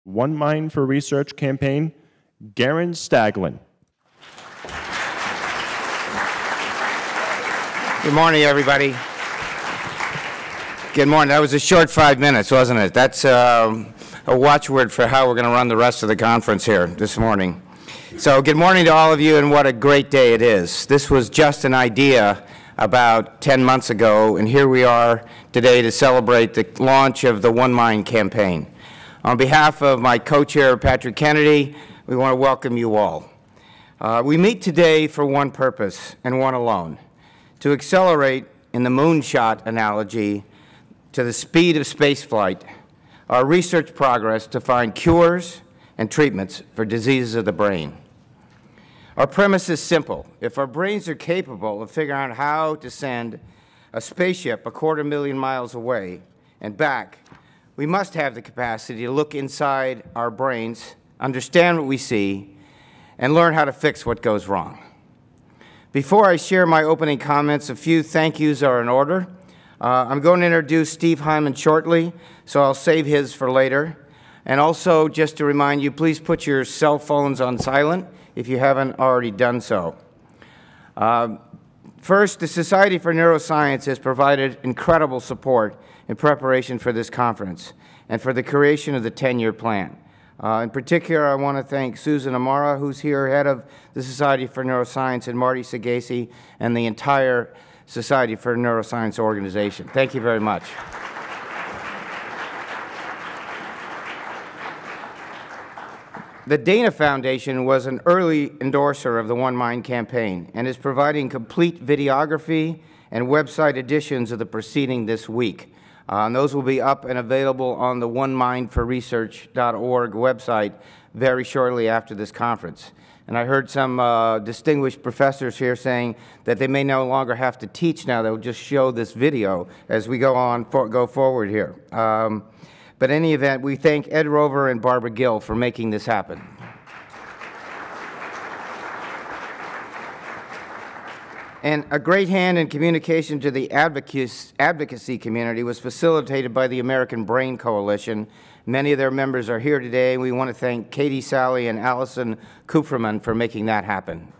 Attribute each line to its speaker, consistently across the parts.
Speaker 1: One Mind for Research campaign, Garen Staglin.
Speaker 2: Good morning, everybody. Good morning. That was a short 5 minutes, wasn't it? That's a watchword for how we're going to run the rest of the conference here this morning. So good morning to all of you, and what a great day it is. This was just an idea about 10 months ago, and here we are today to celebrate the launch of the One Mind campaign. On behalf of my co-chair, Patrick Kennedy, we want to welcome you all. We meet today for one purpose, and one alone: to accelerate, in the moonshot analogy, to the speed of spaceflight, our research progress to find cures and treatments for diseases of the brain. Our premise is simple. If our brains are capable of figuring out how to send a spaceship 250,000 miles away and back, we must have the capacity to look inside our brains, understand what we see, and learn how to fix what goes wrong. Before I share my opening comments, a few thank yous are in order. I'm going to introduce Steve Hyman shortly, so I'll save his for later. And also, just to remind you, please put your cell phones on silent if you haven't already done so. First, the Society for Neuroscience has provided incredible support in preparation for this conference and for the creation of the tenure plan. In particular, I want to thank Susan Amara, who's here, head of the Society for Neuroscience, and Marty Sagasi, and the entire Society for Neuroscience organization. Thank you very much. The Dana Foundation was an early endorser of the One Mind campaign and is providing complete videography and website editions of the proceeding this week. And those will be up and available on the onemindforresearch.org website very shortly after this conference. And I heard some distinguished professors here saying that they may no longer have to teach now. They'll just show this video as we go forward here. But in any event, we thank Ed Rover and Barbara Gill for making this happen. And a great hand in communication to the advocacy community was facilitated by the American Brain Coalition. Many of their members are here today, and we want to thank Katie Sally and Allison Kupferman for making that happen.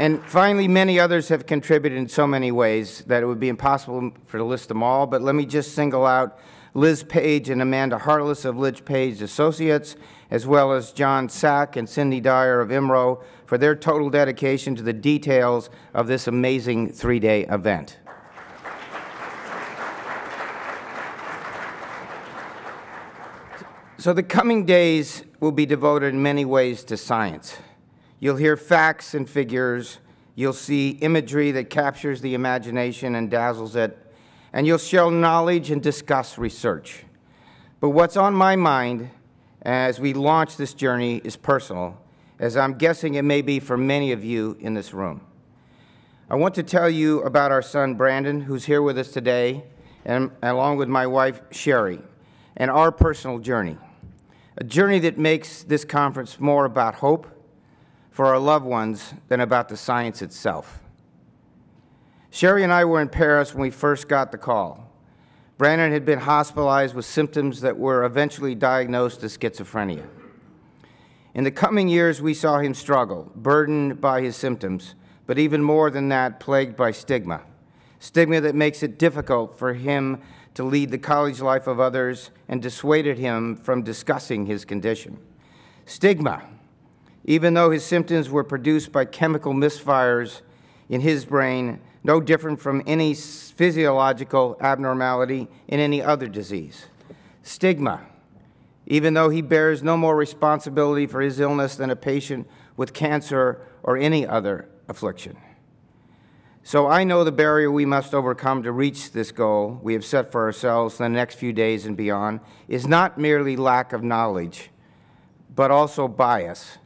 Speaker 2: And finally, many others have contributed in so many ways that it would be impossible to list them all, but let me just single out Liz Page and Amanda Hartless of Liz Page Associates, as well as John Sack and Cindy Dyer of IMRO for their total dedication to the details of this amazing three-day event. So the coming days will be devoted in many ways to science. You'll hear facts and figures, you'll see imagery that captures the imagination and dazzles it, and you'll share knowledge and discuss research. But what's on my mind as we launch this journey is personal, as I'm guessing it may be for many of you in this room. I want to tell you about our son Brandon, who's here with us today, and along with my wife Sherry, and our personal journey. A journey that makes this conference more about hope for our loved ones than about the science itself. Sherry and I were in Paris when we first got the call. Brandon had been hospitalized with symptoms that were eventually diagnosed as schizophrenia. In the coming years, we saw him struggle, burdened by his symptoms, but even more than that, plagued by stigma. Stigma that makes it difficult for him to lead the college life of others and dissuaded him from discussing his condition. Stigma, even though his symptoms were produced by chemical misfires in his brain, no different from any physiological abnormality in any other disease. Stigma, even though he bears no more responsibility for his illness than a patient with cancer or any other affliction. So I know the barrier we must overcome to reach this goal we have set for ourselves in the next few days and beyond is not merely lack of knowledge, but also bias.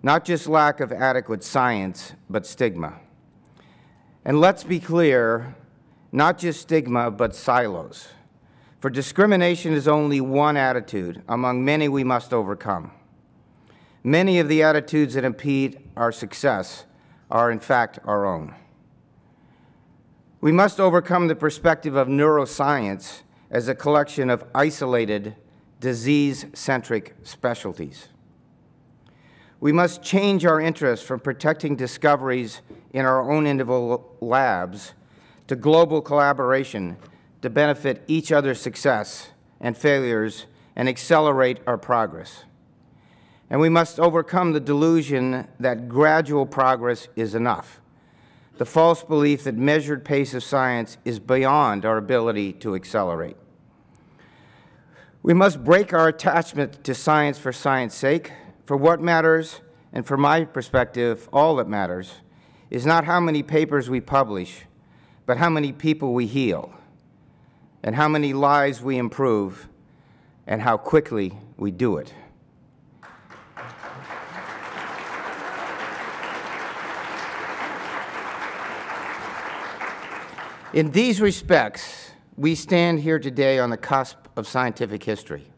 Speaker 2: Not just lack of adequate science, but stigma. And let's be clear, not just stigma, but silos. For discrimination is only one attitude among many we must overcome. Many of the attitudes that impede our success are, in fact, our own. We must overcome the perspective of neuroscience as a collection of isolated, disease-centric specialties. We must change our interest from protecting discoveries in our own individual labs to global collaboration to benefit each other's success and failures and accelerate our progress. And we must overcome the delusion that gradual progress is enough, the false belief that measured pace of science is beyond our ability to accelerate. We must break our attachment to science for science's sake. For what matters, and from my perspective, all that matters, is not how many papers we publish, but how many people we heal, and how many lives we improve, and how quickly we do it. In these respects, we stand here today on the cusp of scientific history.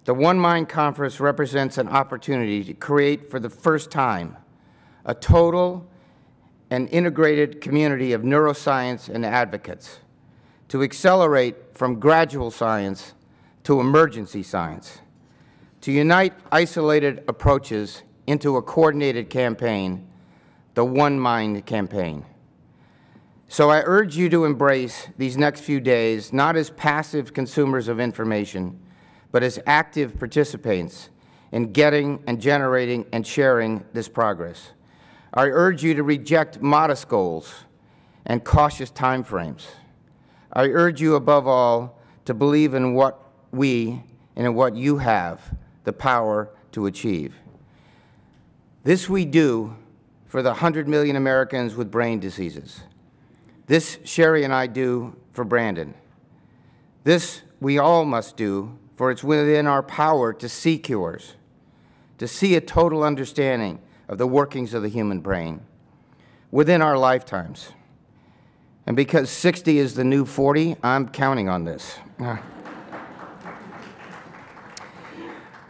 Speaker 2: The One Mind Conference represents an opportunity to create for the first time a total and integrated community of neuroscience and advocates to accelerate from gradual science to emergency science, to unite isolated approaches into a coordinated campaign, the One Mind campaign. So I urge you to embrace these next few days not as passive consumers of information, but as active participants in getting and generating and sharing this progress. I urge you to reject modest goals and cautious timeframes. I urge you, above all, to believe in what we and in what you have the power to achieve. This we do for the 100 million Americans with brain diseases. This Sherry and I do for Brandon. This we all must do, for it's within our power to see cures, to see a total understanding of the workings of the human brain within our lifetimes. And because 60 is the new 40, I'm counting on this.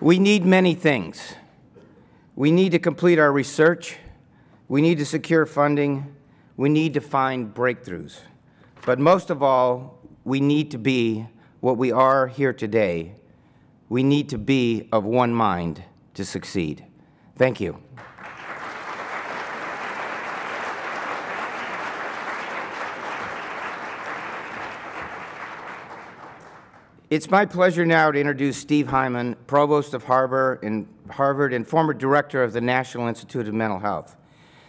Speaker 2: We need many things. We need to complete our research. We need to secure funding. We need to find breakthroughs. But most of all, we need to be what we are here today. We need to be of one mind to succeed. Thank you. It's my pleasure now to introduce Steve Hyman, Provost of Harvard and former Director of the National Institute of Mental Health.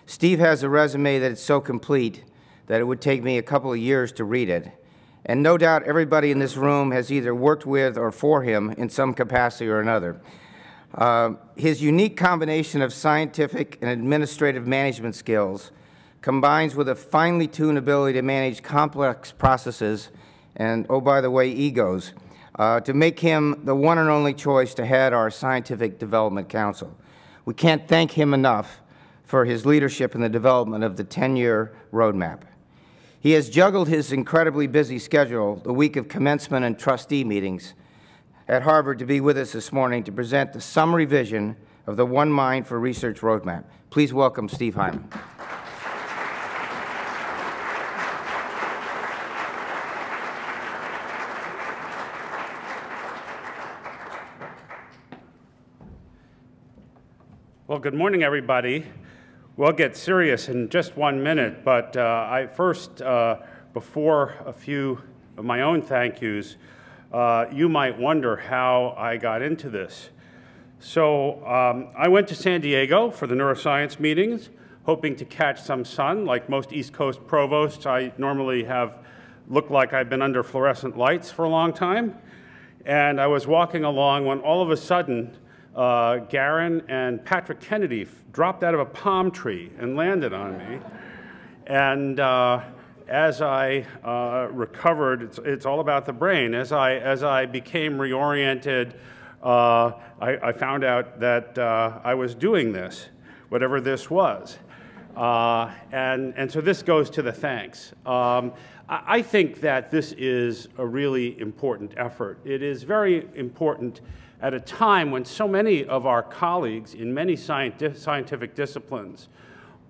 Speaker 2: Steve has a resume that is so complete that it would take me a couple of years to read it. And no doubt everybody in this room has either worked with or for him in some capacity or another. His unique combination of scientific and administrative management skills combines with a finely tuned ability to manage complex processes and, oh, by the way, egos, to make him the one and only choice to head our Scientific Development Council. We can't thank him enough for his leadership in the development of the tenure roadmap. He has juggled his incredibly busy schedule, the week of commencement and trustee meetings at Harvard, to be with us this morning to present the summary vision of the One Mind for Research roadmap. Please welcome Steve Hyman.
Speaker 3: Well, good morning, everybody. We'll get serious in just 1 minute, but I first, before a few of my own thank yous, you might wonder how I got into this. So I went to San Diego for the neuroscience meetings, hoping to catch some sun. Like most East Coast provosts, I normally have looked like I've been under fluorescent lights for a long time. And I was walking along when all of a sudden, Garen and Patrick Kennedy dropped out of a palm tree and landed on me. And as I recovered, it's all about the brain. As I became reoriented, I found out that I was doing this, whatever this was. And so this goes to the thanks. I think that this is a really important effort. It is very important at a time when so many of our colleagues in many scientific disciplines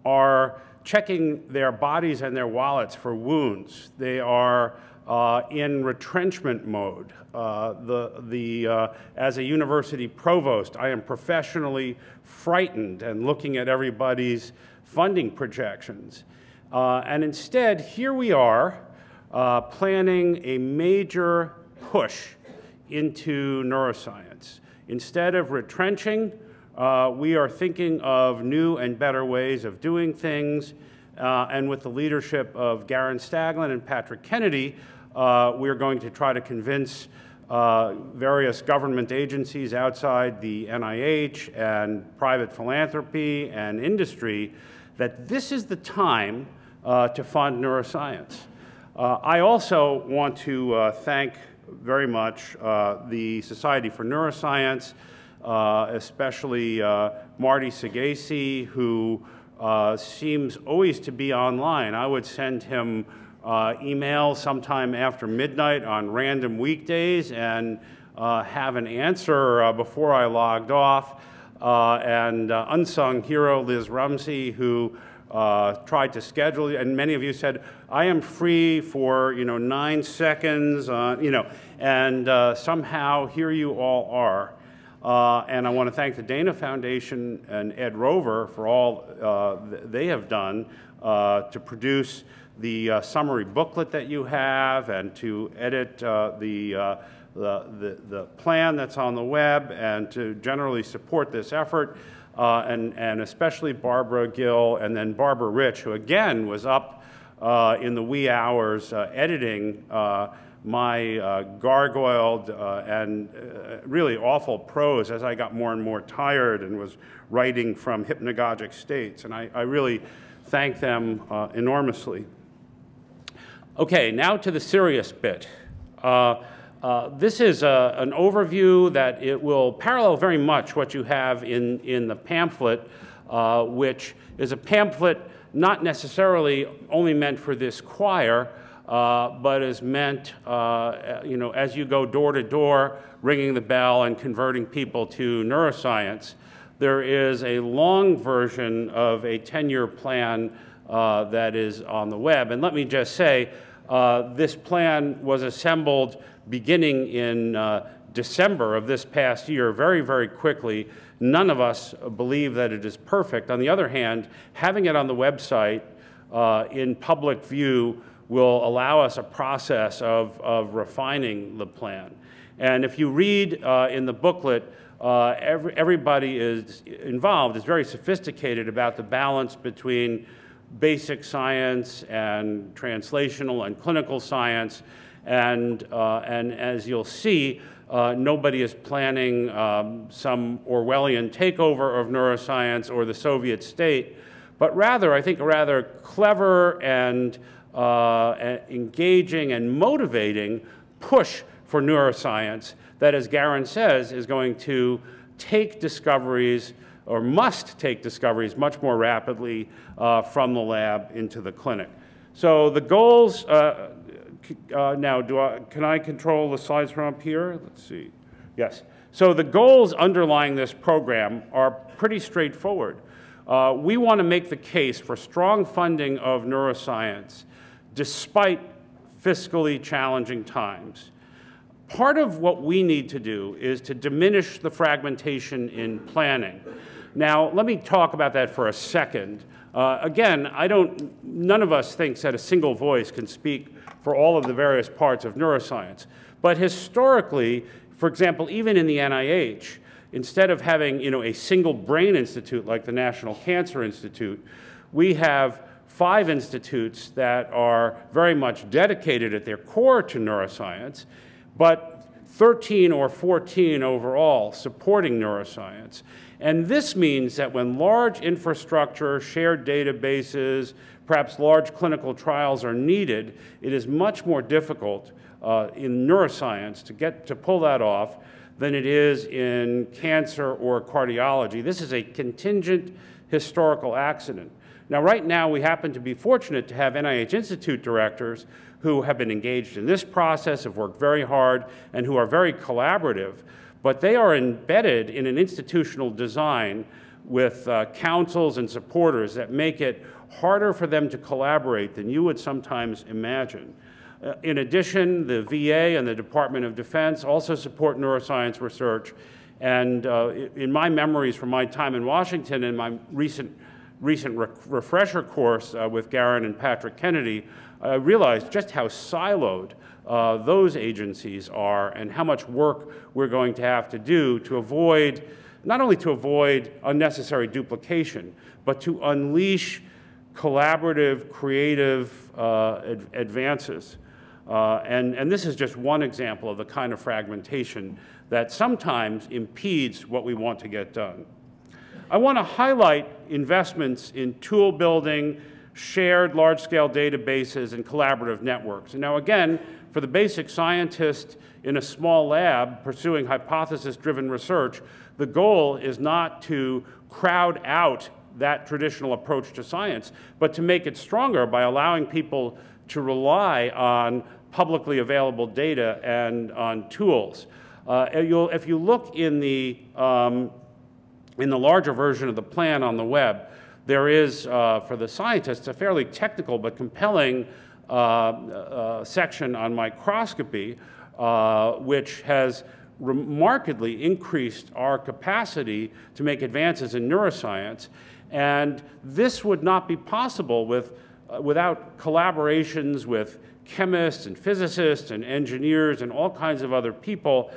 Speaker 3: are checking their bodies and their wallets for wounds. They are in retrenchment mode. As a university provost, I am professionally frightened and looking at everybody's funding projections. And instead, here we are planning a major push into neuroscience. Instead of retrenching, we are thinking of new and better ways of doing things. And with the leadership of Garen Staglin and Patrick Kennedy, we're going to try to convince various government agencies outside the NIH and private philanthropy and industry that this is the time to fund neuroscience. I also want to thank very much the Society for Neuroscience, especially Marty Sagasi, who seems always to be online. I would send him emails sometime after midnight on random weekdays and have an answer before I logged off. And unsung hero Liz Rumsey, who tried to schedule, and many of you said, I am free for 9 seconds, and somehow here you all are. And I want to thank the Dana Foundation and Ed Rover for all they have done to produce the summary booklet that you have and to edit the plan that's on the web and to generally support this effort, and especially Barbara Gill and then Barbara Rich, who again was up in the wee hours editing my gargoyled and really awful prose as I got more and more tired and was writing from hypnagogic states. And I really thank them enormously. Okay, now to the serious bit. This is an overview that it will parallel very much what you have in the pamphlet, which is a pamphlet not necessarily only meant for this choir, but is meant, as you go door to door, ringing the bell and converting people to neuroscience. There is a long version of a tenure plan that is on the web. And let me just say, this plan was assembled beginning in December of this past year, very, very quickly. None of us believe that it is perfect. On the other hand, having it on the website in public view will allow us a process of refining the plan. And if you read in the booklet, everybody is involved is very sophisticated about the balance between basic science and translational and clinical science. And as you'll see, nobody is planning some Orwellian takeover of neuroscience or the Soviet state, but rather, I think, a rather clever and engaging and motivating push for neuroscience that, as Garen says, is going to take discoveries or must take discoveries much more rapidly from the lab into the clinic. So the goals, now can I control the slides from up here? Let's see. Yes. So the goals underlying this program are pretty straightforward. We want to make the case for strong funding of neuroscience despite fiscally challenging times. Part of what we need to do is to diminish the fragmentation in planning. Now, let me talk about that for a second. Again, none of us thinks that a single voice can speak for all of the various parts of neuroscience. But historically, for example, even in the NIH, instead of having a single brain institute like the National Cancer Institute, we have 5 institutes that are very much dedicated at their core to neuroscience, but 13 or 14 overall supporting neuroscience. And this means that when large infrastructure, shared databases, perhaps large clinical trials are needed, it is much more difficult in neuroscience to pull that off than it is in cancer or cardiology. This is a contingent historical accident. Now, right now, we happen to be fortunate to have NIH Institute directors who have been engaged in this process, have worked very hard, and who are very collaborative. But they are embedded in an institutional design with councils and supporters that make it harder for them to collaborate than you would sometimes imagine. In addition, the VA and the Department of Defense also support neuroscience research. And in my memories from my time in Washington and my recent refresher course with Garen and Patrick Kennedy, I realized just how siloed those agencies are and how much work we're going to have to do to avoid, not only to avoid unnecessary duplication, but to unleash collaborative, creative advances. And this is just one example of the kind of fragmentation that sometimes impedes what we want to get done. I want to highlight investments in tool building, shared large-scale databases, and collaborative networks. And now again, for the basic scientist in a small lab pursuing hypothesis-driven research, the goal is not to crowd out that traditional approach to science, but to make it stronger by allowing people to rely on publicly available data and on tools. If you look in the larger version of the plan on the web, there is, for the scientists, a fairly technical but compelling section on microscopy, which has remarkably increased our capacity to make advances in neuroscience. And this would not be possible without collaborations with chemists and physicists and engineers and all kinds of other people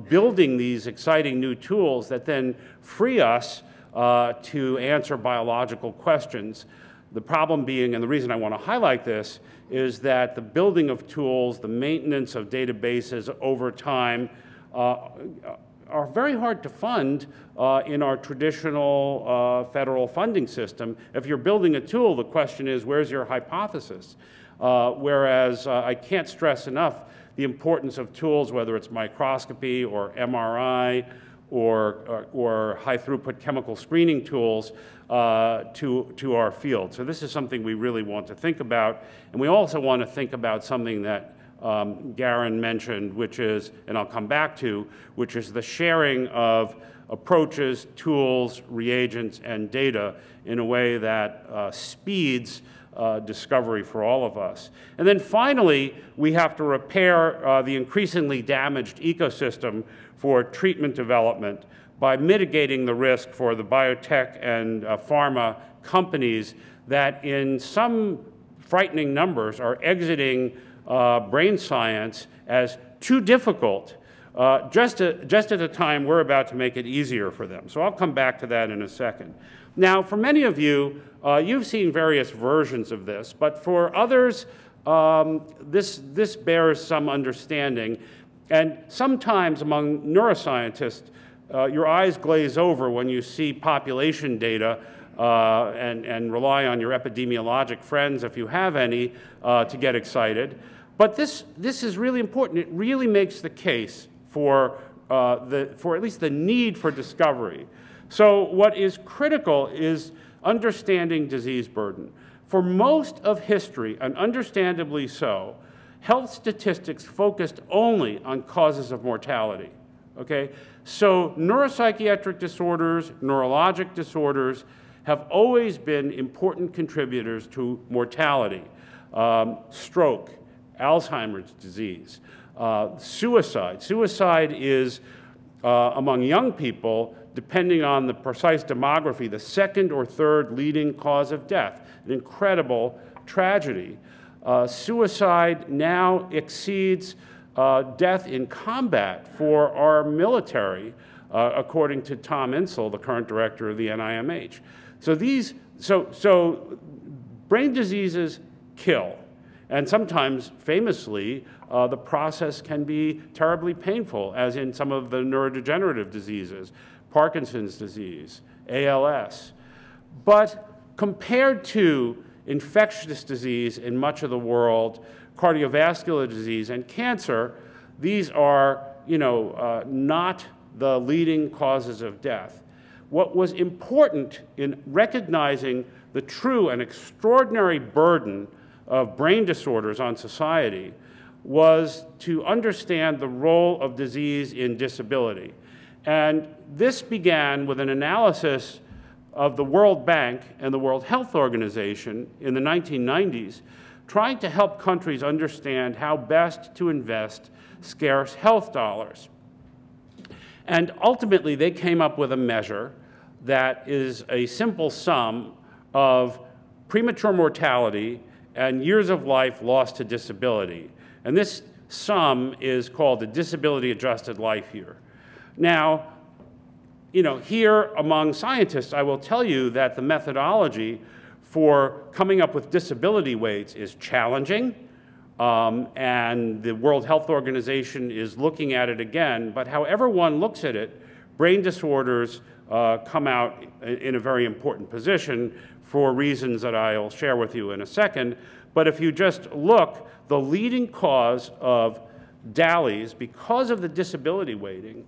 Speaker 3: building these exciting new tools that then free us to answer biological questions. The problem being, and the reason I want to highlight this, is that the building of tools, the maintenance of databases over time are very hard to fund in our traditional federal funding system. If you're building a tool, the question is, where's your hypothesis? Whereas I can't stress enough the importance of tools, whether it's microscopy or MRI or high-throughput chemical screening tools to our field. So this is something we really want to think about. And we also want to think about something that Garen mentioned, which is, and I'll come back to, which is the sharing of approaches, tools, reagents, and data in a way that speeds discovery for all of us. And then finally, we have to repair the increasingly damaged ecosystem for treatment development by mitigating the risk for the biotech and pharma companies that in some frightening numbers are exiting brain science as too difficult, just at a time we're about to make it easier for them. So I'll come back to that in a second. Now, for many of you, you've seen various versions of this, but for others, this bears some understanding. And sometimes among neuroscientists, your eyes glaze over when you see population data and rely on your epidemiologic friends, if you have any, to get excited. But this is really important. It really makes the case for at least the need for discovery. So what is critical is understanding disease burden. For most of history, and understandably so, health statistics focused only on causes of mortality, okay? So neuropsychiatric disorders, neurologic disorders have always been important contributors to mortality. Stroke, Alzheimer's disease, suicide. Suicide is, among young people, depending on the precise demography, the second or third leading cause of death, an incredible tragedy. Suicide now exceeds death in combat for our military, according to Tom Insel, the current director of the NIMH. So brain diseases kill, and sometimes, famously, the process can be terribly painful, as in some of the neurodegenerative diseases, Parkinson's disease, ALS. But compared to infectious disease in much of the world, cardiovascular disease, and cancer, these are, not the leading causes of death. What was important in recognizing the true and extraordinary burden of brain disorders on society was to understand the role of disease in disability. And this began with an analysis of the World Bank and the World Health Organization in the 1990s trying to help countries understand how best to invest scarce health dollars. And ultimately, they came up with a measure that is a simple sum of premature mortality and years of life lost to disability. And this sum is called the disability adjusted life year. Now, here among scientists, I will tell you that the methodology for coming up with disability weights is challenging, and the World Health Organization is looking at it again. But however one looks at it, brain disorders come out in a very important position for reasons that I'll share with you in a second. But if you just look, the leading cause of DALYs, because of the disability weighting,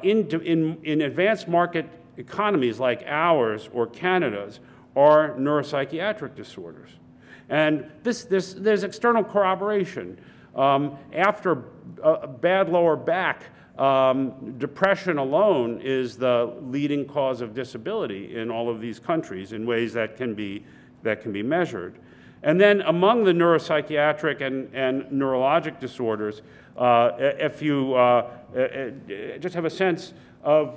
Speaker 3: in advanced market economies like ours or Canada's, are neuropsychiatric disorders. And there's external corroboration. After bad lower back, depression alone is the leading cause of disability in all of these countries in ways that can be measured. And then among the neuropsychiatric and neurologic disorders, if you just have a sense of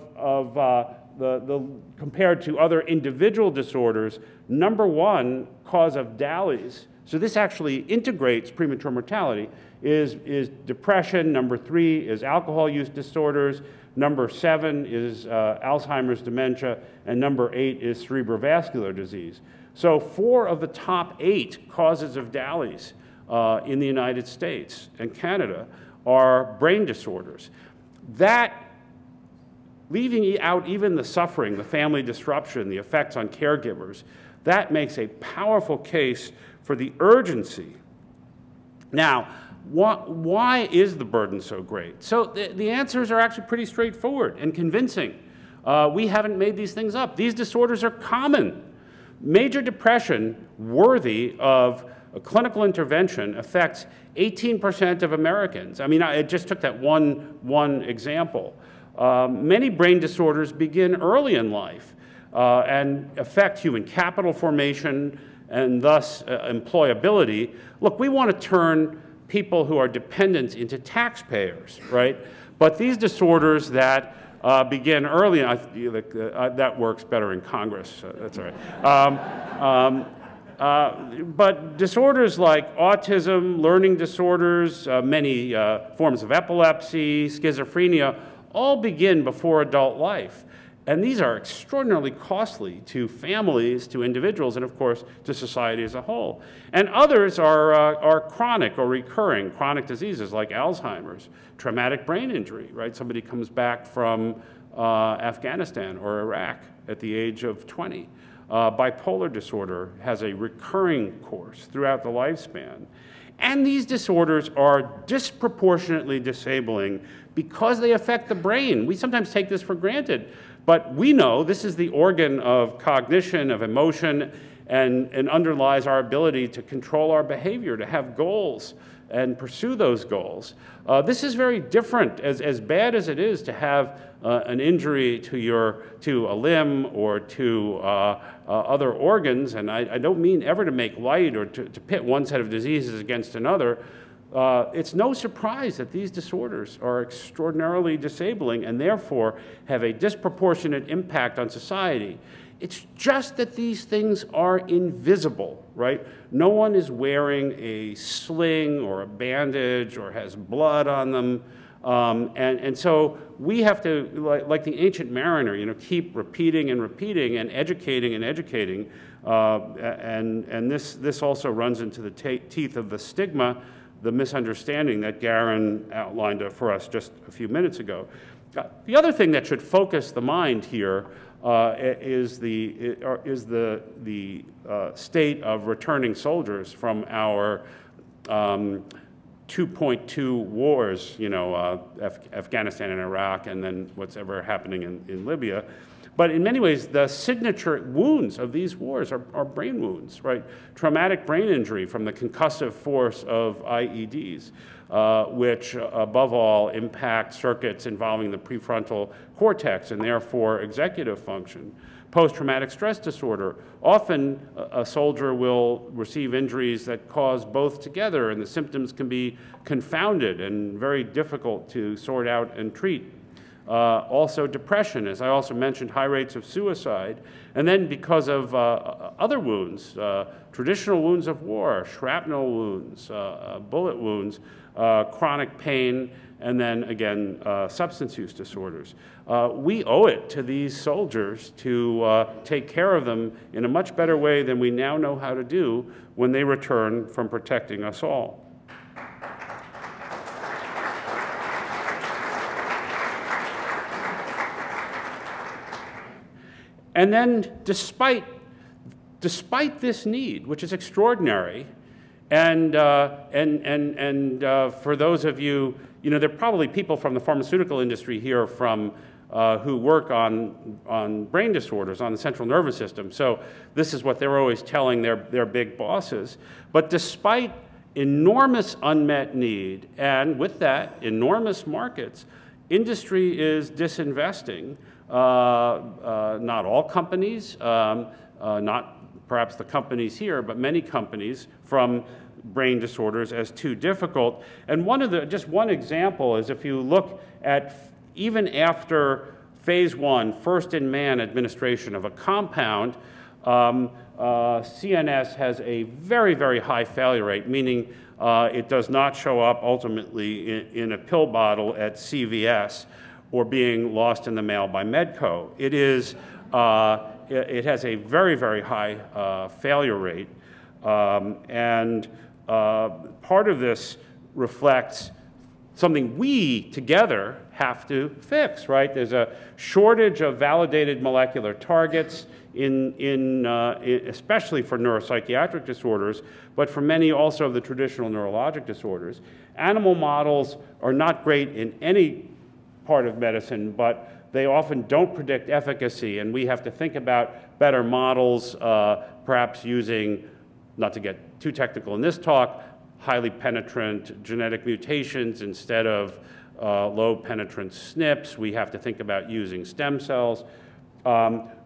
Speaker 3: compared to other individual disorders, #1 cause of DALYs, so this actually integrates premature mortality, is depression. #3 is alcohol use disorders. #7 is Alzheimer's, dementia. And #8 is cerebrovascular disease. So 4 of the top 8 causes of DALYs in the United States and Canada are brain disorders. That, leaving out even the suffering, the family disruption, the effects on caregivers, that makes a powerful case for the urgency. Now, why is the burden so great? So the answers are actually pretty straightforward and convincing. We haven't made these things up. These disorders are common. Major depression, worthy of a clinical intervention, affects 18% of Americans. I mean, I just took that one example. Many brain disorders begin early in life and affect human capital formation and thus employability. Look, we want to turn people who are dependents into taxpayers, right? But these disorders that begin early, that works better in Congress, that's all right. But disorders like autism, learning disorders, many forms of epilepsy, schizophrenia, all begin before adult life. And these are extraordinarily costly to families, to individuals, and of course to society as a whole. And others are chronic or recurring, chronic diseases like Alzheimer's, traumatic brain injury, right? Somebody comes back from Afghanistan or Iraq at the age of 20. Bipolar disorder has a recurring course throughout the lifespan. And these disorders are disproportionately disabling because they affect the brain. We sometimes take this for granted, but we know this is the organ of cognition, of emotion, and underlies our ability to control our behavior, to have goals and pursue those goals. This is very different, as bad as it is to have an injury to a limb or to other organs, and I don't mean ever to make light or to pit one set of diseases against another. It's no surprise that these disorders are extraordinarily disabling and therefore have a disproportionate impact on society. It's just that these things are invisible, right? No one is wearing a sling or a bandage or has blood on them. And so we have to, like the ancient mariner, keep repeating and repeating and educating and educating. And this also runs into the teeth of the stigma, the misunderstanding that Garen outlined for us just a few minutes ago. The other thing that should focus the mind here is the state of returning soldiers from our 2.2 wars, Afghanistan and Iraq, and then what's ever happening in Libya. But in many ways, the signature wounds of these wars are brain wounds, right? Traumatic brain injury from the concussive force of IEDs, which above all impact circuits involving the prefrontal cortex and therefore executive function. Post-traumatic stress disorder. Often a soldier will receive injuries that cause both together, and the symptoms can be confounded and very difficult to sort out and treat. Also depression, as I also mentioned, high rates of suicide. And then because of other wounds, traditional wounds of war, shrapnel wounds, bullet wounds, chronic pain, and then again, substance use disorders. We owe it to these soldiers to take care of them in a much better way than we now know how to do when they return from protecting us all. And then despite this need, which is extraordinary, and for those of you, there are probably people from the pharmaceutical industry here from who work on brain disorders, on the central nervous system. So this is what they're always telling their big bosses. But despite enormous unmet need, and with that, enormous markets, industry is disinvesting. Not all companies, not perhaps the companies here, but many companies from brain disorders as too difficult. And just one example is if you look at even after phase 1, first in man administration of a compound, CNS has a very, very high failure rate, meaning it does not show up ultimately in a pill bottle at CVS or being lost in the mail by Medco. It has a very, very high failure rate. And part of this reflects something we together have to fix, right? There's a shortage of validated molecular targets especially for neuropsychiatric disorders, but for many also of the traditional neurologic disorders. Animal models are not great in any part of medicine, but they often don't predict efficacy, and we have to think about better models, perhaps using, not to get too technical in this talk, highly penetrant genetic mutations instead of low penetrant SNPs. We have to think about using stem cells.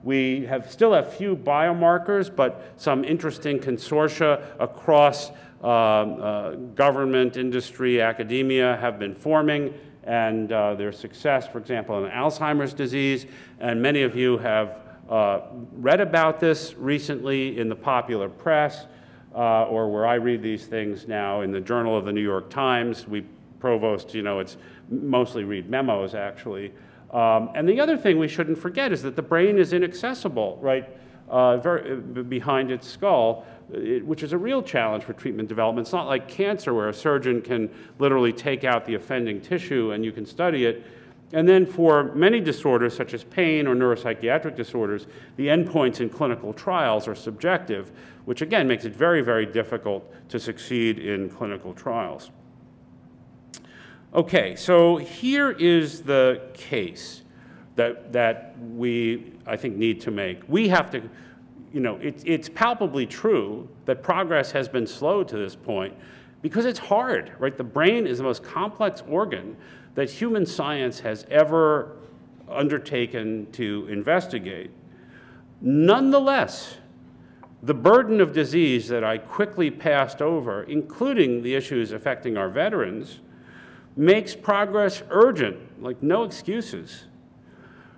Speaker 3: We still have few biomarkers, but some interesting consortia across government, industry, academia have been forming, and their success, for example, in Alzheimer's disease. And many of you have read about this recently in the popular press, or where I read these things now in the Journal of the New York Times. Provost, it's mostly read memos, actually. And the other thing we shouldn't forget is that the brain is inaccessible, right, behind its skull, which is a real challenge for treatment development. It's not like cancer where a surgeon can literally take out the offending tissue and you can study it. And then for many disorders, such as pain or neuropsychiatric disorders, the endpoints in clinical trials are subjective, which again makes it very, very difficult to succeed in clinical trials. Okay, so here is the case that we, I think, need to make. We have to, it's palpably true that progress has been slow to this point because it's hard, right? The brain is the most complex organ that human science has ever undertaken to investigate. Nonetheless, the burden of disease that I quickly passed over, including the issues affecting our veterans, makes progress urgent, like no excuses.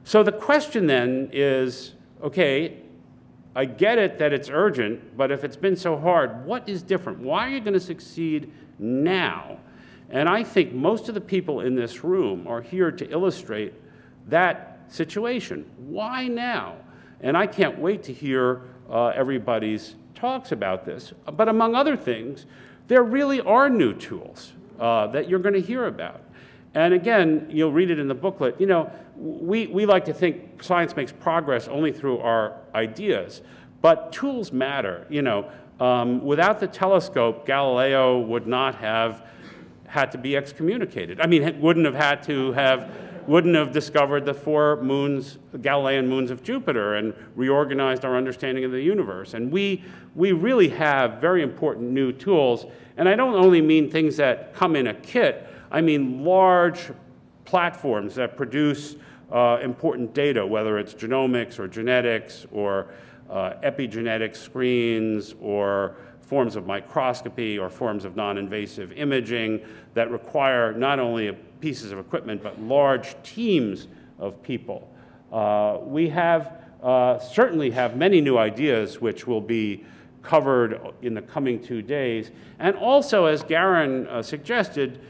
Speaker 3: So the question then is, okay, I get it that it's urgent, but if it's been so hard, what is different? Why are you going to succeed now? And I think most of the people in this room are here to illustrate that situation. Why now? And I can't wait to hear everybody's talks about this. But among other things, there really are new tools that you're going to hear about. And again, you'll read it in the booklet. We like to think science makes progress only through our ideas, but tools matter. Without the telescope, Galileo would not have had to be excommunicated. I mean, wouldn't have had to have wouldn't have discovered the 4 moons, Galilean moons of Jupiter, and reorganized our understanding of the universe. And we really have very important new tools. And I don't only mean things that come in a kit, I mean large platforms that produce important data, whether it's genomics or genetics or epigenetic screens or forms of microscopy or forms of non-invasive imaging that require not only pieces of equipment but large teams of people. We certainly have many new ideas which will be covered in the coming 2 days, and also, as Garen suggested,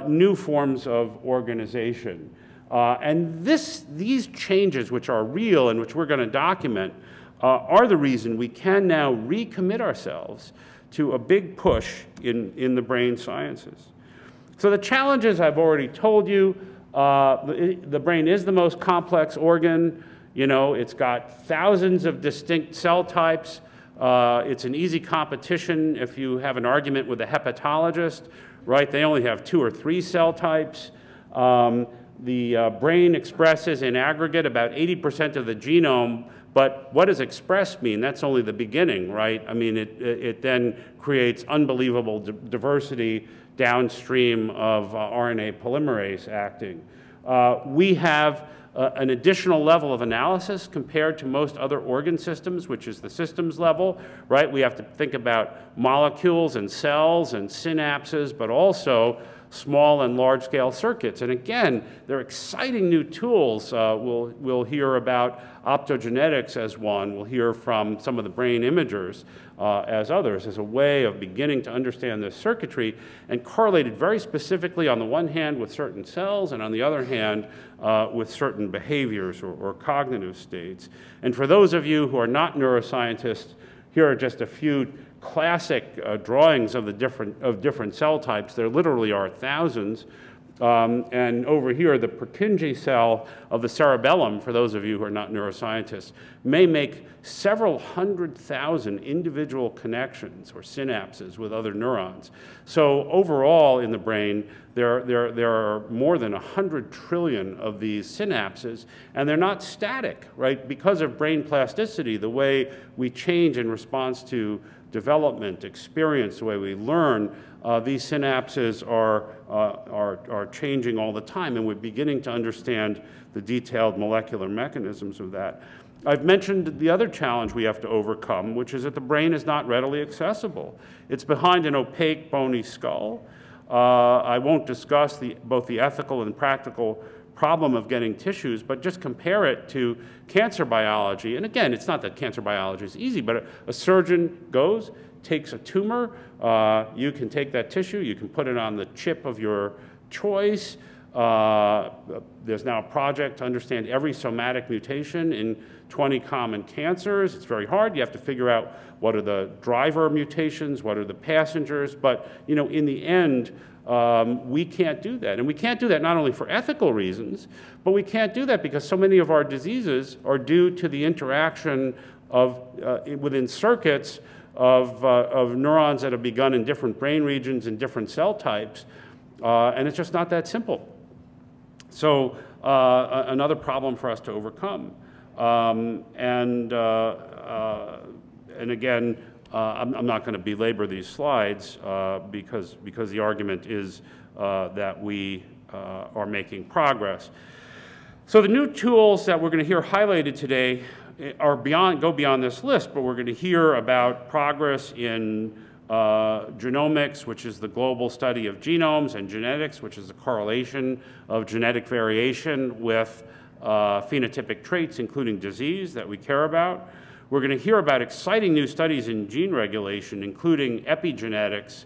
Speaker 3: new forms of organization. And these changes, which are real and which we're going to document, are the reason we can now recommit ourselves to a big push in the brain sciences. So the challenges I've already told you, the brain is the most complex organ. You know, it's got thousands of distinct cell types. It's an easy competition if you have an argument with a hepatologist, right? They only have 2 or 3 cell types. The brain expresses in aggregate about 80% of the genome, but what does express mean? That's only the beginning, right? I mean, it then creates unbelievable diversity downstream of RNA polymerase acting. We have an additional level of analysis compared to most other organ systems, which is the systems level, right? We have to think about molecules and cells and synapses, but also small and large-scale circuits. And again, they're exciting new tools. We'll hear about optogenetics as one. We'll hear from some of the brain imagers as others, as a way of beginning to understand this circuitry and correlated very specifically on the one hand with certain cells and on the other hand with certain behaviors or cognitive states. And for those of you who are not neuroscientists, here are just a few classic drawings of different cell types. There literally are thousands. And over here, the Purkinje cell of the cerebellum, for those of you who are not neuroscientists, may make several 100,000 individual connections or synapses with other neurons. So overall in the brain, there are more than 100 trillion of these synapses, and they're not static, right? Because of brain plasticity, the way we change in response to development, experience, the way we learn, these synapses are changing all the time, and we're beginning to understand the detailed molecular mechanisms of that. I've mentioned the other challenge we have to overcome, which is that the brain is not readily accessible. It's behind an opaque, bony skull. I won't discuss both the ethical and practical problem of getting tissues, but just compare it to cancer biology. And again, it's not that cancer biology is easy, but a surgeon goes, takes a tumor, you can take that tissue, you can put it on the chip of your choice. There's now a project to understand every somatic mutation in 20 common cancers. It's very hard. You have to figure out what are the driver mutations, what are the passengers, but you know, in the end, we can't do that. And we can't do that not only for ethical reasons, but we can't do that because so many of our diseases are due to the interaction of, within circuits of neurons that have begun in different brain regions and different cell types. And it's just not that simple. So another problem for us to overcome. And again, I'm not going to belabor these slides because the argument is that we are making progress. So the new tools that we're going to hear highlighted today go beyond this list, but we're going to hear about progress in genomics, which is the global study of genomes, and genetics, which is the correlation of genetic variation with phenotypic traits, including disease, that we care about. We're going to hear about exciting new studies in gene regulation, including epigenetics,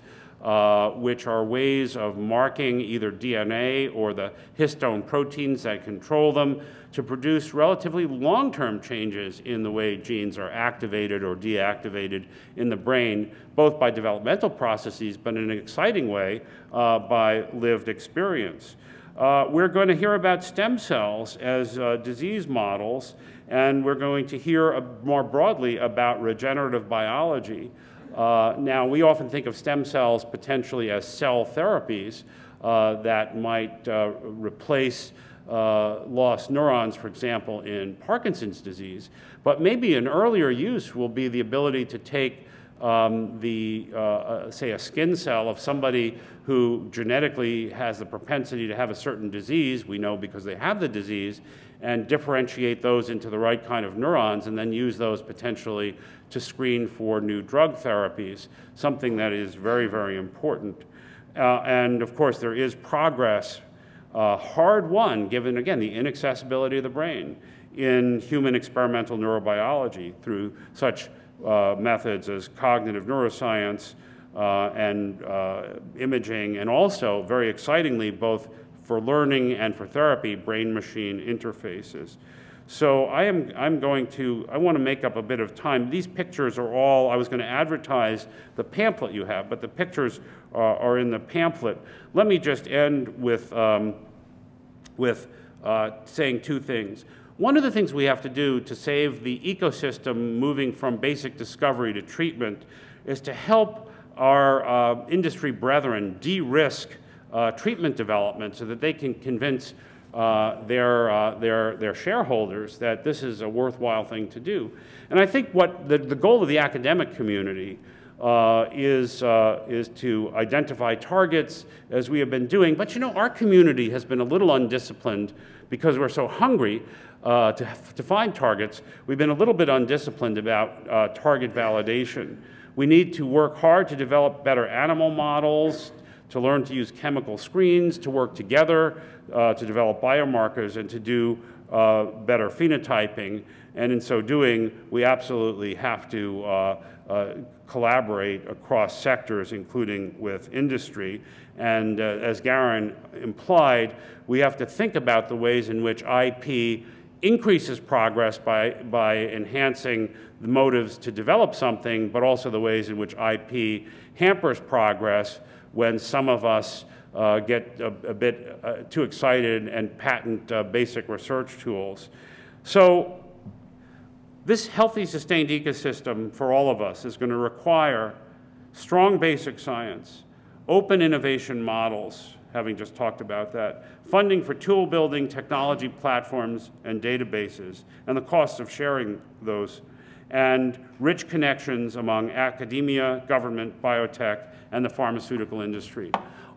Speaker 3: which are ways of marking either DNA or the histone proteins that control them to produce relatively long-term changes in the way genes are activated or deactivated in the brain, both by developmental processes, but in an exciting way by lived experience. We're going to hear about stem cells as disease models, and we're going to hear more broadly about regenerative biology. Now, we often think of stem cells potentially as cell therapies that might replace lost neurons, for example, in Parkinson's disease. But maybe an earlier use will be the ability to take say, a skin cell of somebody who genetically has the propensity to have a certain disease, we know because they have the disease, and differentiate those into the right kind of neurons, and then use those potentially to screen for new drug therapies, something that is very, very important. And of course, there is progress, hard won, given, again, the inaccessibility of the brain in human experimental neurobiology through such methods as cognitive neuroscience and imaging, and also, very excitingly, both for learning and for therapy, brain-machine interfaces. So I want to make up a bit of time. These pictures are all, I was going to advertise the pamphlet you have, but the pictures are in the pamphlet. Let me just end with saying two things. One of the things we have to do to save the ecosystem moving from basic discovery to treatment is to help our industry brethren de-risk treatment development so that they can convince their shareholders that this is a worthwhile thing to do. And I think what the goal of the academic community is to identify targets, as we have been doing. But you know, our community has been a little undisciplined because we're so hungry to find targets. We've been a little bit undisciplined about target validation. We need to work hard to develop better animal models, to learn to use chemical screens, to work together, to develop biomarkers, and to do better phenotyping. And in so doing, we absolutely have to collaborate across sectors, including with industry. And as Garen implied, we have to think about the ways in which IP increases progress by enhancing the motives to develop something, but also the ways in which IP hampers progress when some of us get a bit too excited and patent basic research tools. So this healthy, sustained ecosystem for all of us is going to require strong basic science, open innovation models, having just talked about that, funding for tool building, technology platforms, and databases, and the cost of sharing those, and rich connections among academia, government, biotech, and the pharmaceutical industry.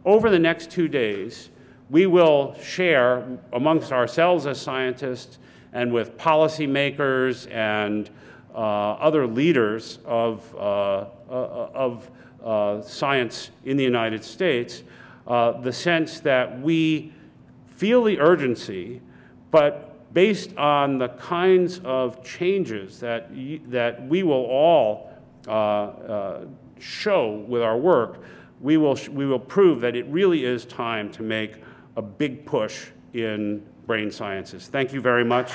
Speaker 3: Over the next 2 days, we will share amongst ourselves as scientists and with policymakers and other leaders of science in the United States the sense that we feel the urgency, but based on the kinds of changes that we will all show with our work, we will prove that it really is time to make a big push in brain sciences. Thank you very much.